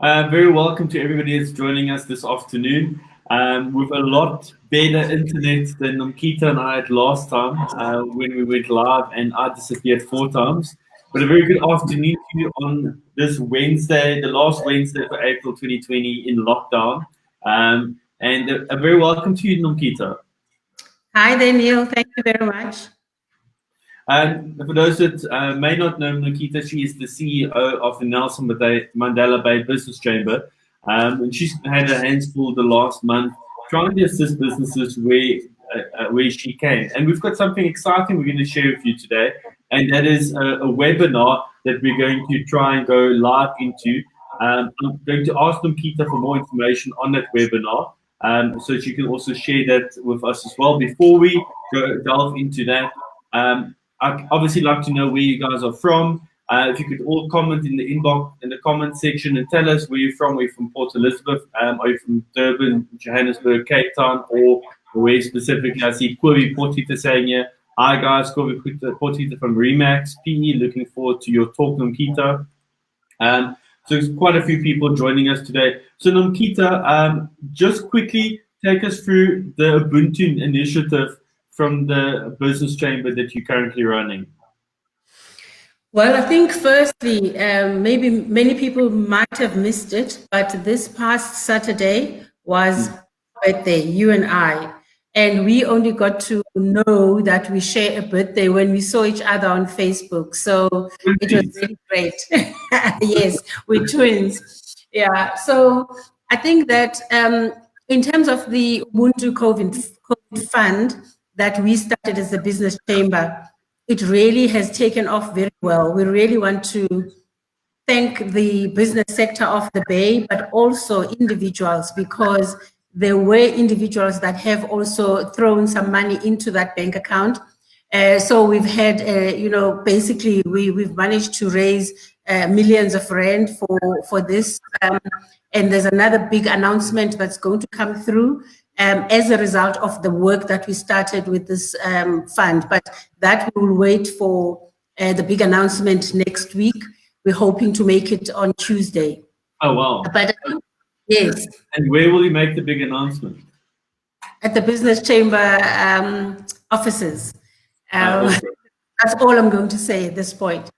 Very welcome to everybody that's joining us this afternoon. With a lot better internet than Nomkita and I had last time when we went live and I disappeared 4 times. But a very good afternoon to you on this Wednesday, the last Wednesday for April 2020 in lockdown. And a very welcome to you, Nomkita. Hi, Daniel. Thank you very much. And for those that may not know Nomkita, she is the CEO of the Nelson Mandela Bay Business Chamber. And she's had her hands full the last month trying to assist businesses where she can. And we've got something exciting we're going to share with you today. And that is a webinar that we're going to try and go live into. I'm going to ask Nomkita for more information on that webinar. So she can also share that with us as well. Before we delve into that, I'd obviously like to know where you guys are from. If you could all comment in the inbox, in the comment section, and tell us where you're from. Are you from Port Elizabeth? Are you from Durban, Johannesburg, Cape Town, or where specifically? I see Kobe Portita saying here. Hi guys, Kobe Portita from Remax PE. Looking forward to your talk, Nomkita. So there's quite a few people joining us today. So Nomkita, just quickly take us through the Ubuntu initiative from the business chamber that you're currently running? Well, I think firstly, maybe many people might have missed it, but this past Saturday was birthday, you and I, and we only got to know that we share a birthday when we saw each other on Facebook. So it was really great. Yes, we're twins. Yeah. So I think that in terms of the Ubuntu COVID Fund, that we started as a business chamber, it really has taken off very well. We really want to thank the business sector of the Bay, but also individuals, because there were individuals that have also thrown some money into that bank account. So we've had, basically we've managed to raise millions of rand for this. And there's another big announcement that's going to come through as a result of the work that we started with this fund. But that we will wait for the big announcement next week. We're hoping to make it on Tuesday. Oh, wow. But yes. And where will you make the big announcement? At the business chamber offices. That's all I'm going to say at this point.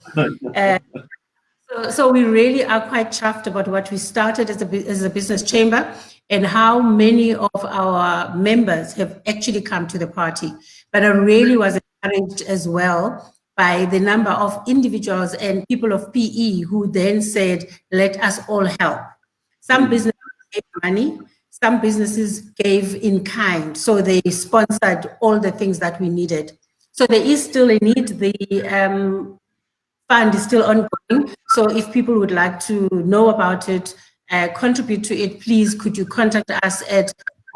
So we really are quite chuffed about what we started as a business chamber and how many of our members have actually come to the party. But I really was encouraged as well by the number of individuals and people of PE who then said, let us all help. Some businesses gave money, some businesses gave in kind. So they sponsored all the things that we needed. So there is still a need. The fund is still ongoing. So if people would like to know about it, contribute to it, please could you contact us at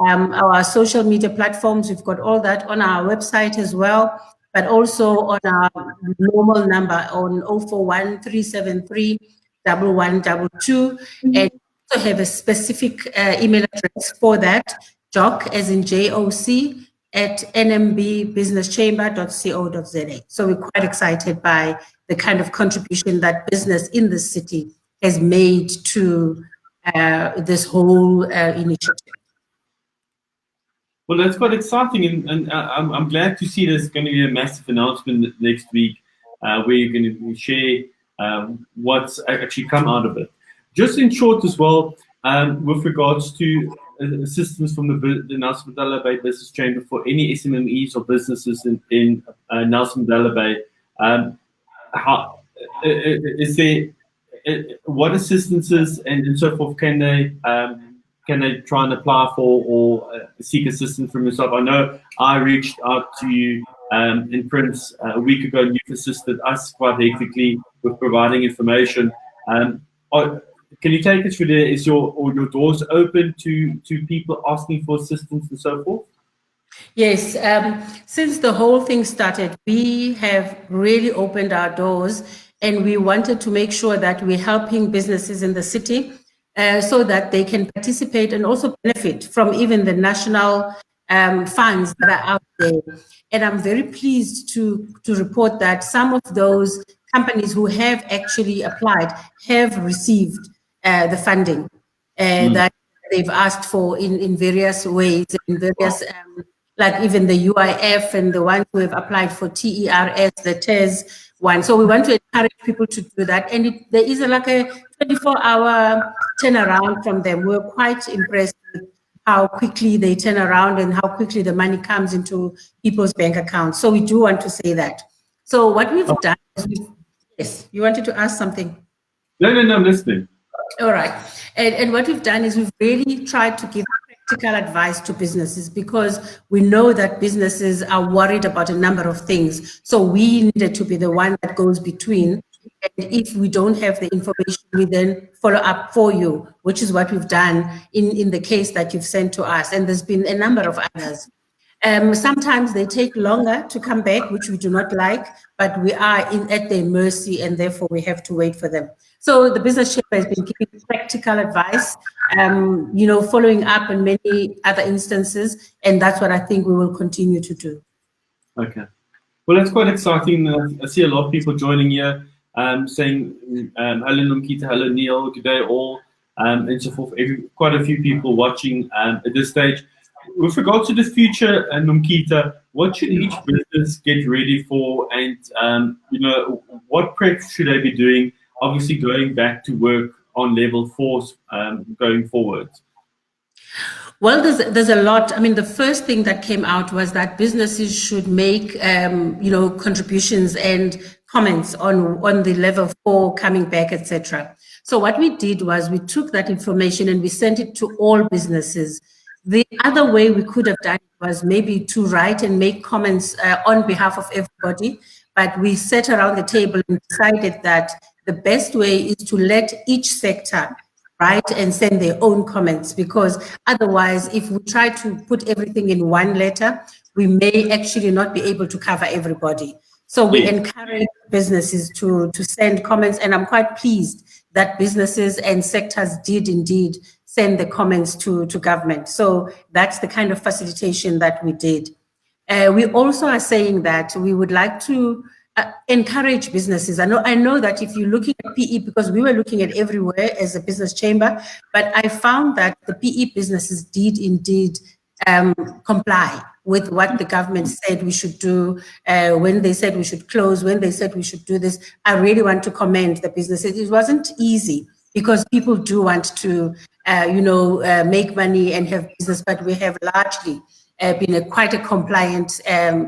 our social media platforms. We've got all that on our website as well, but also on our normal number on 041 373 1122. And also have a specific email address for that, JOC as in JOC at nmbbusinesschamber.co.za. So we're quite excited by the kind of contribution that business in the city has made to this whole initiative. Well, that's quite exciting, and I'm glad to see there's going to be a massive announcement next week where you're going to share what's actually come out of it. Just in short as well, with regards to assistance from the Nelson Mandela Bay Business Chamber for any SMMEs or businesses in Nelson Mandela Bay, how is there? What assistances and so forth can they try and apply for or seek assistance from yourself? I know I reached out to you in Prince a week ago, and you've assisted us quite hectically with providing information. Can you take us through there? Is your doors open to people asking for assistance and so forth? Yes, since the whole thing started, we have really opened our doors, and we wanted to make sure that we're helping businesses in the city so that they can participate and also benefit from even the national funds that are out there. And I'm very pleased to report that some of those companies who have actually applied have received the funding that they've asked for in various ways, in various, like even the UIF and the ones who have applied for TERS, the TERS one. So we want to encourage people to do that. And there is like a 24-hour turnaround from them. We're quite impressed with how quickly they turn around and how quickly the money comes into people's bank accounts. So we do want to say that. So what we've done is yes, you wanted to ask something? No, I'm listening. All right. And what we've done is we've really tried to give practical advice to businesses because we know that businesses are worried about a number of things. So we needed to be the one that goes between. And if we don't have the information, we then follow up for you, which is what we've done in the case that you've sent to us. And there's been a number of others. Sometimes they take longer to come back, which we do not like, but we are at their mercy and therefore we have to wait for them. So the business chamber has been giving practical advice, following up in many other instances, and that's what I think we will continue to do. Okay. Well, that's quite exciting. I see a lot of people joining here, saying, hello Nomkita, hello Neil, good day all, and so forth. Quite a few people watching at this stage. With regard to the future, Nomkita, what should each business get ready for, and what prep should they be doing? Obviously, going back to work on level 4 going forward. Well, there's a lot. I mean, the first thing that came out was that businesses should make contributions and comments on the level 4 coming back, etc. So what we did was we took that information and we sent it to all businesses. The other way we could have done it was maybe to write and make comments on behalf of everybody, but we sat around the table and decided that the best way is to let each sector write and send their own comments, because otherwise, if we try to put everything in one letter, we may actually not be able to cover everybody. So we encourage businesses to send comments, and I'm quite pleased that businesses and sectors did indeed send the comments to government. So that's the kind of facilitation that we did. We also are saying that we would like to encourage businesses. I know that if you're looking at PE, because we were looking at everywhere as a business chamber, but I found that the PE businesses did indeed comply with what the government said we should do, when they said we should close, when they said we should do this. I really want to commend the businesses. It wasn't easy because people do want to, make money and have business, but we have largely been quite a compliant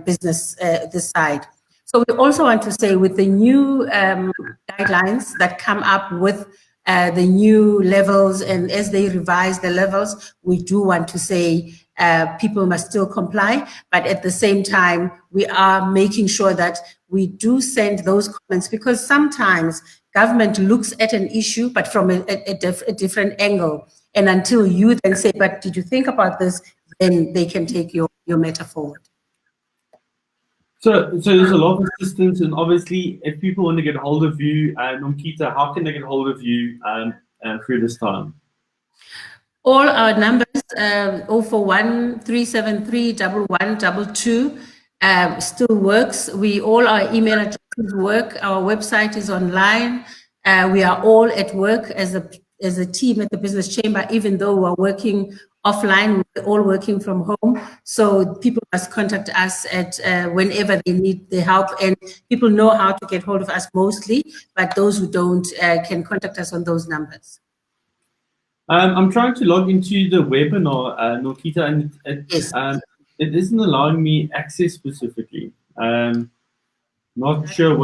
business this side. So we also want to say with the new guidelines that come up with the new levels, and as they revise the levels, we do want to say people must still comply, but at the same time, we are making sure that we do send those comments, because sometimes government looks at an issue, but from a different angle. And until you then say, but did you think about this? Then they can take your matter forward. So there's a lot of assistance, and obviously, if people want to get hold of you, Nomkita, how can they get hold of you through this time? All our numbers, 041 373 1122, still works. All our email addresses work. Our website is online. We are all at work as a team at the Business Chamber, even though we're working offline, we're all working from home. So people must contact us at whenever they need the help, and people know how to get hold of us mostly, but those who don't can contact us on those numbers. I'm trying to log into the webinar, Nomkita, and it isn't allowing me access specifically. Not sure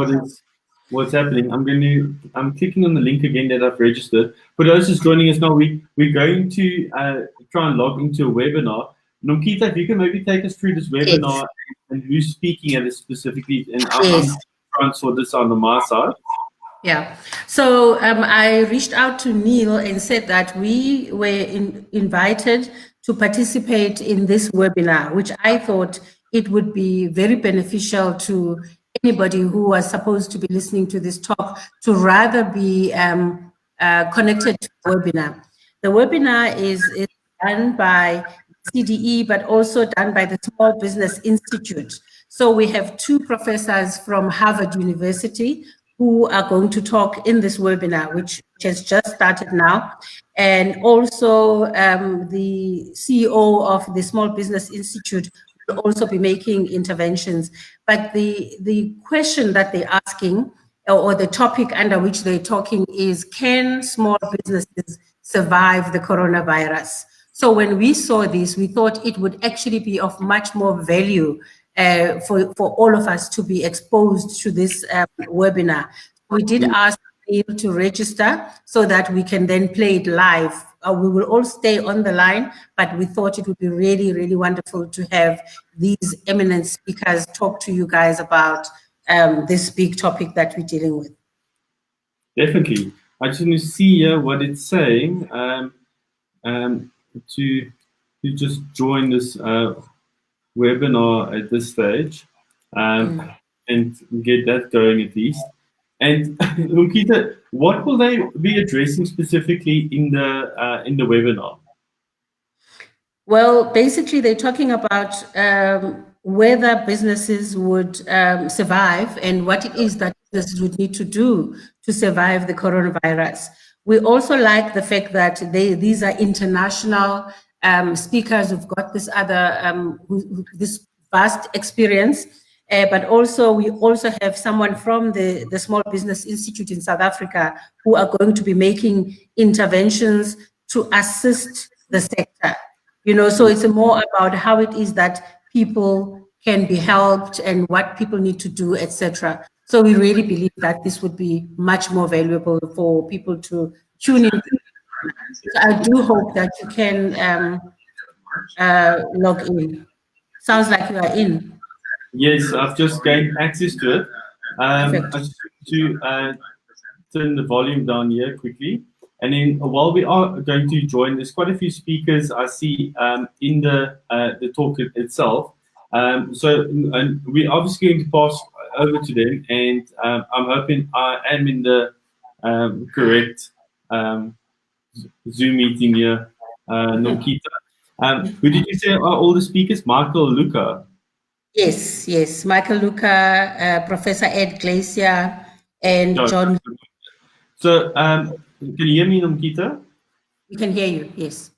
what's happening. I'm clicking on the link again that I've registered. For those who's joining us now, we're going to try and log into a webinar. Nomkita, if you can maybe take us through this webinar and who's speaking at it specifically, and I'm trying to sort this out on my side. Yeah, so I reached out to Neil and said that we were invited to participate in this webinar, which I thought it would be very beneficial to anybody who was supposed to be listening to this talk to rather be connected to the webinar. The webinar is done by CDE, but also done by the Small Business Institute. So we have two professors from Harvard University who are going to talk in this webinar, which has just started now. And also the CEO of the Small Business Institute will also be making interventions. But the question that they're asking, or the topic under which they're talking, is, can small businesses survive the coronavirus? So when we saw this, we thought it would actually be of much more value for all of us to be exposed to this webinar. We did ask people to register so that we can then play it live. We will all stay on the line, but we thought it would be really, really wonderful to have these eminent speakers talk to you guys about this big topic that we're dealing with. Definitely. I just want to see here what it's saying to just join this webinar at this stage and get that going at least. And Nomkhita, what will they be addressing specifically in the webinar? Well, basically, they're talking about whether businesses would survive and what it is that businesses would need to do to survive the coronavirus. We also like the fact that these are international speakers who've got this other this vast experience. But also, we also have someone from the Small Business Institute in South Africa who are going to be making interventions to assist the sector. You know, so it's more about how it is that people can be helped and what people need to do, etc. So we really believe that this would be much more valuable for people to tune in. So I do hope that you can log in. Sounds like you are in. Yes, I've just gained access to it. I just need to turn the volume down here quickly. And then while we are going to join, there's quite a few speakers I see in the talk itself. And we're obviously going to pass over to them, and I'm hoping I am in the correct Zoom meeting here, Nomkita. Who did you say are all the speakers? Michael Luca. Yes, yes. Michael Luca, Professor Ed Glacier, and John. So, can you hear me, Nomkita? We can hear you, yes.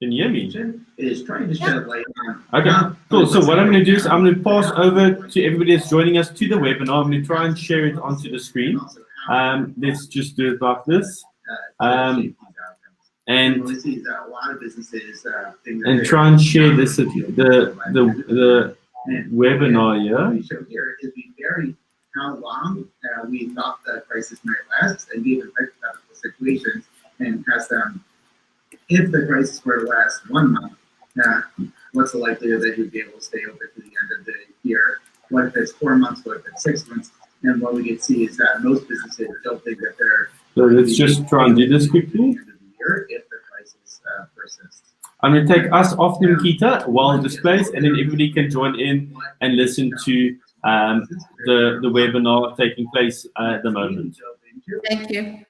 Can you hear me? Is trying to shed light on. Okay, cool. So what I'm going to do is I'm going to pass over to everybody that's joining us to the webinar. I'm going to try and share it onto the screen. Let's just do it like this. And try and share this at the webinar here. Show here is we vary how long we thought the crisis might last, and given hypothetical situations, and ask them, if the crisis were to last 1 month, what's the likelihood that you'd be able to stay open to the end of the year? What if it's 4 months? What if it's 6 months? And what we can see is that most businesses don't think that they're. So let's just try and do this quickly. If the crisis persists. I'm going to take us off Nomkita while it displays, and then everybody can join in and listen to the webinar taking place at the moment. Thank you.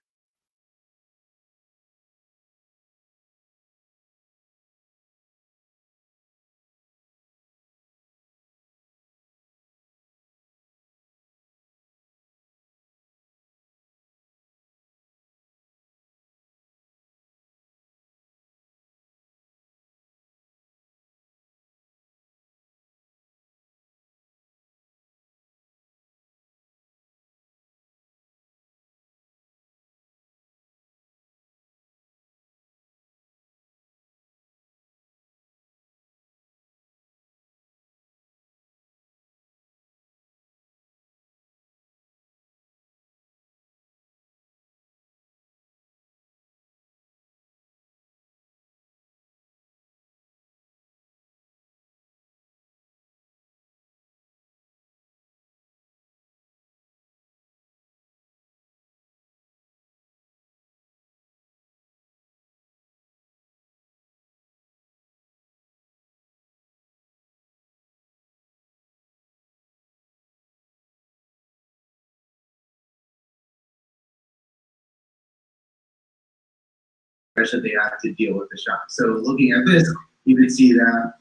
That they have to deal with the shock. So looking at this, you can see that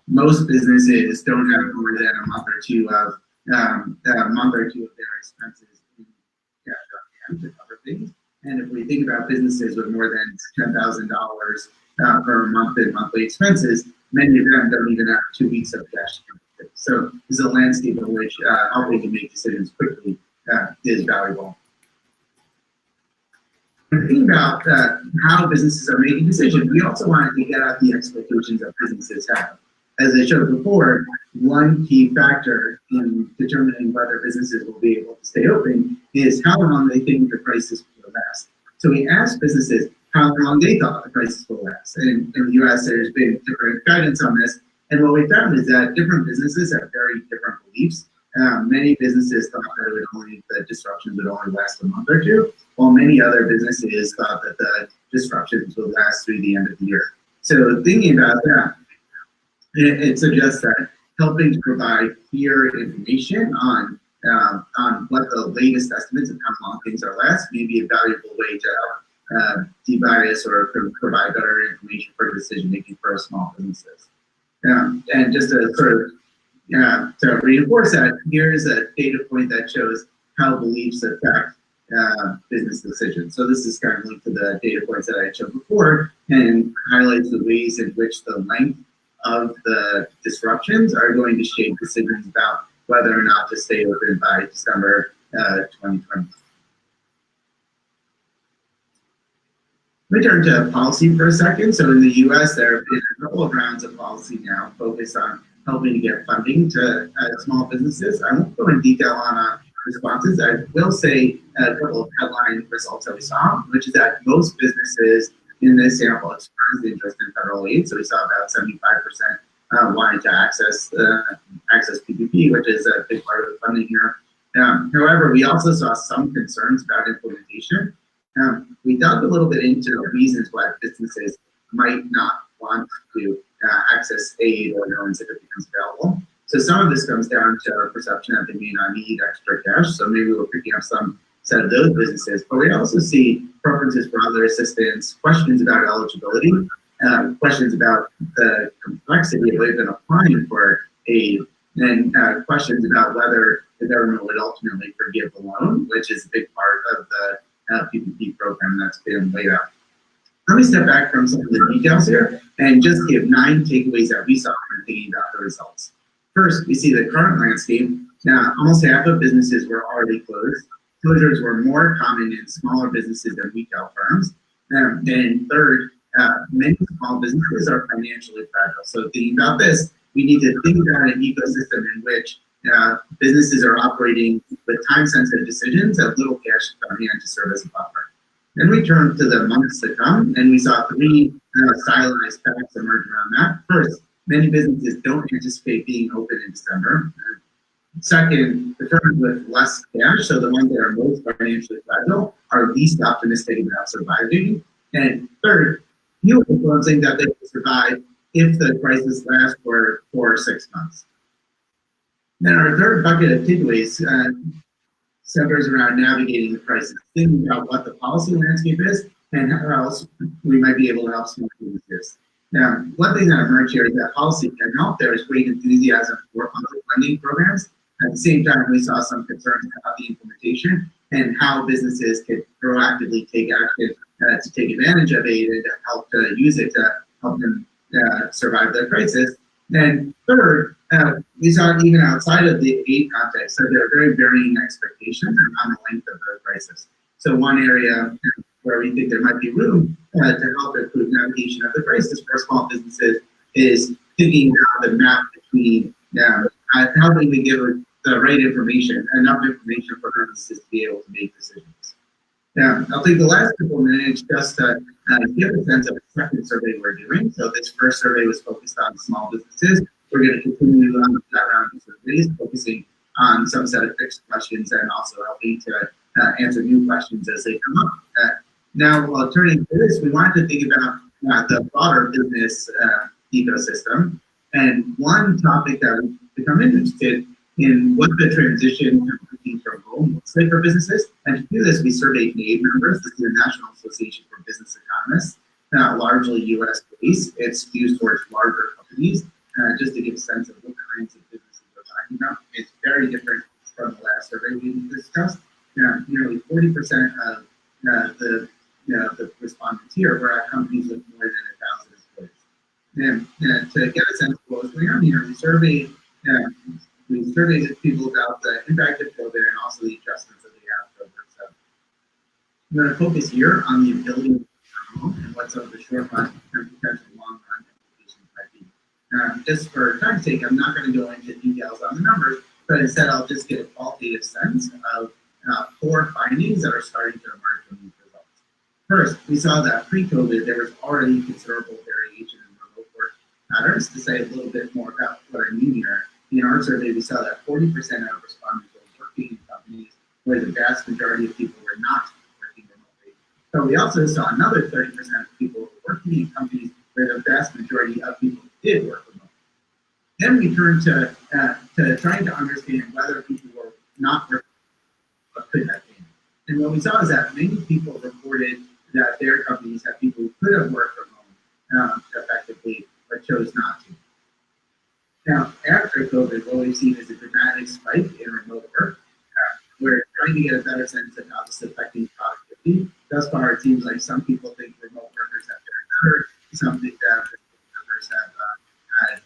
most businesses don't have more than a month or two of a month or two of their expenses in cash on hand to cover things. And if we think about businesses with more than $10,000 per month in monthly expenses, many of them don't even have 2 weeks of cash. So this is a landscape in which helping to make decisions quickly is valuable. When thinking about how businesses are making decisions, we also wanted to get at the expectations that businesses have. As I showed before, one key factor in determining whether businesses will be able to stay open is how long they think the crisis will last. So we asked businesses how long they thought the crisis will last. And in the US, there's been different guidance on this. And what we found is that different businesses have very different beliefs. Many businesses thought that the disruptions would only last a month or two, while many other businesses thought that the disruptions would last through the end of the year. So thinking about that, it suggests that helping to provide clear information on what the latest estimates of how long things are last may be a valuable way to help de-bias or provide better information for decision making for small businesses. And just to sort of to reinforce that, here's a data point that shows how beliefs affect business decisions. So this is kind of linked to the data points that I showed before and highlights the ways in which the length of the disruptions are going to shape decisions about whether or not to stay open by December 2020. Let me turn to policy for a second. So in the US, there have been a couple of rounds of policy now focused on helping to get funding to small businesses. I won't go in detail on responses. I will say a couple of headline results that we saw, which is that most businesses in this sample expressed interest in federal aid. So we saw about 75% wanting to access PPP, which is a big part of the funding here. However, we also saw some concerns about implementation. We dug a little bit into the reasons why businesses might not want to access aid or loans if it becomes available. So some of this comes down to our perception that they may not need extra cash. So maybe we're picking up some set of those businesses. But we also see preferences for other assistance, questions about eligibility, questions about the complexity of even applying for aid, and questions about whether the government would ultimately forgive the loan, which is a big part of the PPP program that's been laid out. Let me step back from some of the details here and just give 9 takeaways that we saw when thinking about the results. First, we see the current landscape. Now, almost half of businesses were already closed. Closures were more common in smaller businesses than retail firms. And third, many small businesses are financially fragile. So thinking about this, we need to think about an ecosystem in which businesses are operating with time-sensitive decisions that little cash on hand to serve as a buffer. Then we turned to the months to come, and we saw 3 stylized facts emerge around that. First, many businesses don't anticipate being open in December. Second, the firms with less cash, so the ones that are most financially fragile, are least optimistic about surviving. And third, few influencing that they will survive if the crisis lasts for 4 or 6 months. Then our third bucket of takeaways centers around navigating the crisis, thinking about what the policy landscape is and how else we might be able to help small businesses. Now, one thing that emerged here is that policy can help. There is great enthusiasm for public lending programs. At the same time, we saw some concerns about the implementation and how businesses could proactively take action to take advantage of aid and to help to use it to help them survive the crisis. And third, we saw even outside of the aid context, so there are very varying expectations on the length of the crisis. So one area where we think there might be room to help improve navigation of the crisis for small businesses is thinking about the map between how do we give the right information, enough information for businesses to be able to make decisions. Now, I'll take the last couple of minutes just to give a sense of the second survey we're doing. So this first survey was focused on small businesses. We're going to continue on that round of surveys, focusing on some set of fixed questions and also helping to answer new questions as they come up. Now, while turning to this, we wanted to think about the broader business ecosystem. And one topic that we've become interested in what the transition to working from home looks like for businesses. And to do this, we surveyed NABE members. This is the National Association for Business Economists, largely US based. It's used towards larger companies, just to give a sense of what kinds of businesses we're talking about. It's very different from the last survey we discussed. Nearly 40% of the respondents here were at companies with more than 1,000 employees. And to get a sense of what was going on here, we surveyed people about the impact of COVID and also the adjustments that they have to COVID. So I'm going to focus here on the ability to work from home and what some of the short run and potential long run implications might be. Just for time's sake, I'm not going to go into details on the numbers, but instead I'll just get a qualitative sense of 4 findings that are starting to emerge from these results. First, we saw that pre-COVID there was already considerable variation in remote work patterns. To say a little bit more about what I mean here, in our survey we saw that 40% of respondents were working in companies where the vast majority of people were not working remotely. But we also saw another 30% of people working in companies where the vast majority of people did work remotely. Then we turned to trying to understand whether people were not working. What could that be? And what we saw is that many people reported that their companies had people who could have worked from home effectively, but chose not to. Now, after COVID, what we've seen is a dramatic spike in remote work. We're trying to get a better sense of how this is affecting productivity. Thus far, it seems like some people think remote workers have been better, some think that remote workers have had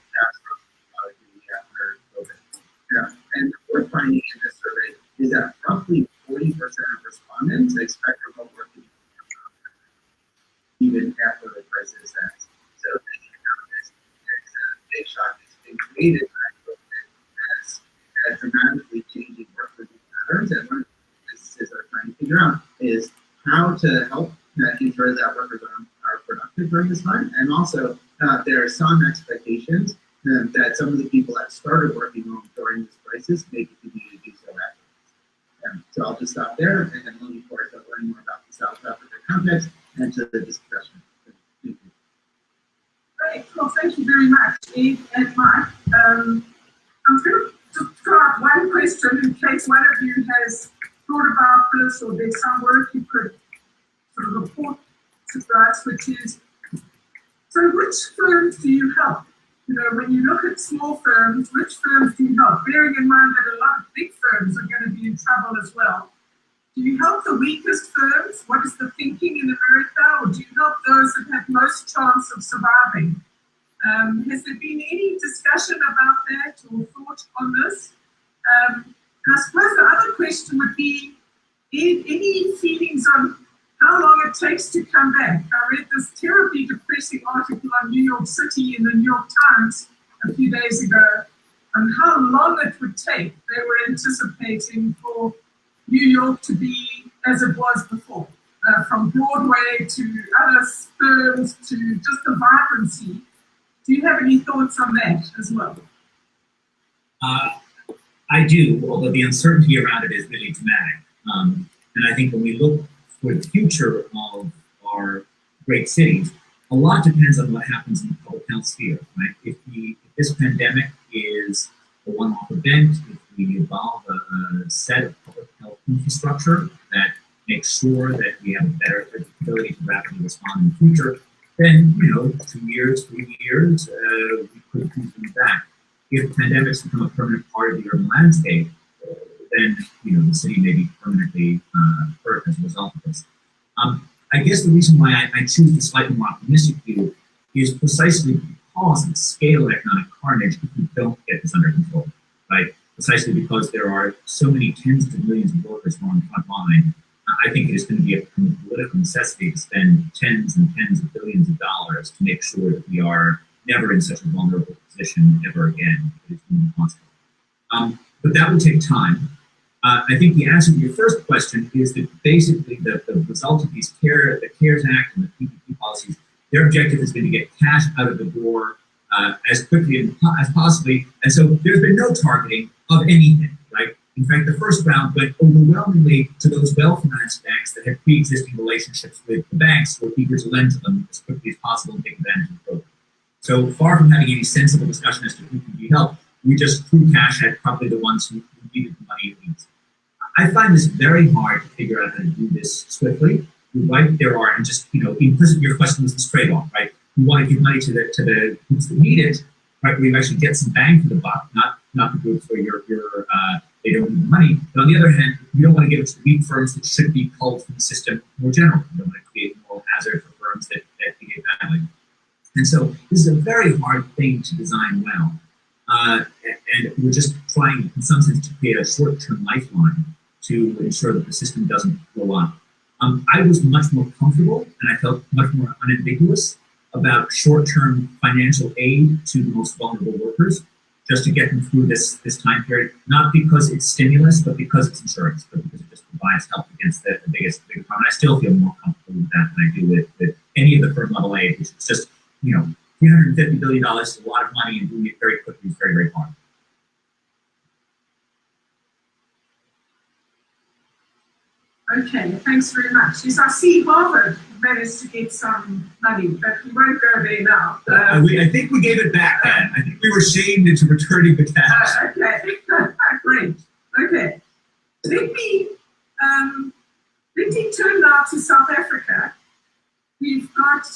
productivity after COVID. And the fourth finding in this survey is that roughly 40% of respondents expect remote work to be even after the crisis ends. So thinking about this, there's a big shock that's been created by COVID as dramatically changing workplace patterns. And one of the businesses are trying to figure out is how to help ensure that workers are productive during this time. And also, there are some expectations that some of the people that started working home during this crisis may continue to do so after. So I'll just stop there, and then looking forward to learning more about the South Africa context and to the discussion. Thank you. Great. Well, thank you very much, Eve and Mike. I'm going to just throw out one question in case one of you has thought about this or there's some work you could sort of report to us, which is, so which firms do you help? You know, when you look at small firms, which firms do you help? Bearing in mind that a lot of big firms are going to be in trouble as well. Do you help the weakest firms? What is the thinking in America? Or do you help those that have most chance of surviving? Has there been any discussion about that or thought on this? And I suppose the other question would be, any feelings on how long it takes to come back? I read this terribly depressing article on New York City in the New York Times a few days ago on how long it would take. They were anticipating for New York to be as it was before, from Broadway to other firms to just the vibrancy. Do you have any thoughts on that as well? I do, although the uncertainty around it is really dramatic. And I think when we look for the future of our great cities, a lot depends on what happens in the public health sphere, right? If this pandemic is a one-off event, if we evolve a set of public health infrastructure that makes sure that we have a better ability to rapidly respond in the future, then, 2 years, 3 years, we could keep them back. If pandemics become a permanent part of the urban landscape, then, the city may be permanently hurt as a result of this. I guess the reason why I choose the slightly more optimistic view is precisely because of the scale of economic carnage if we don't get this under control, right? Precisely because there are so many tens of millions of workers who are on the front line. I think it is going to be a political necessity to spend tens and tens of billions of dollars to make sure that we are never in such a vulnerable position ever again. It is impossible. But that will take time. I think the answer to your first question is that basically the result of the CARES Act and the PPP policies, their objective has been to get cash out of the door as quickly as possibly. And so there's been no targeting of anything, right? In fact, the first round went overwhelmingly to those well-financed banks that had pre-existing relationships with the banks who were eager to lend to them as quickly as possible and take advantage of the program. So far from having any sensible discussion as to who can be helped, we just threw cash at probably the ones who needed the money at least. I find this very hard to figure out how to do this swiftly. You're right, there are, and just, implicit in your question was this trade-off, right? You want to give money to the groups that need it, right, where you actually get some bang for the buck, not not the groups where they don't need the money. But on the other hand, you don't want to give it to the weak firms that should be culled from the system more generally. You don't want to create moral hazard for firms that behave badly. And so this is a very hard thing to design well. And we're just trying, in some sense, to create a short-term lifeline to ensure that the system doesn't blow up. I was much more comfortable, and I felt much more unambiguous about short-term financial aid to the most vulnerable workers, just to get them through this time period, not because it's stimulus, but because it's insurance, but because it just provides help against the biggest problem. And I still feel more comfortable with that than I do with any of the firm level aid, which is just, $350 billion is a lot of money, and doing it very quickly is very, very hard. Okay, thanks very much. Yes, I see Harvard managed to get some money, but we won't go there now. I think we gave it back then. I think we were shamed into returning the cash. Okay, great. Okay, let me turn now to South Africa. We've got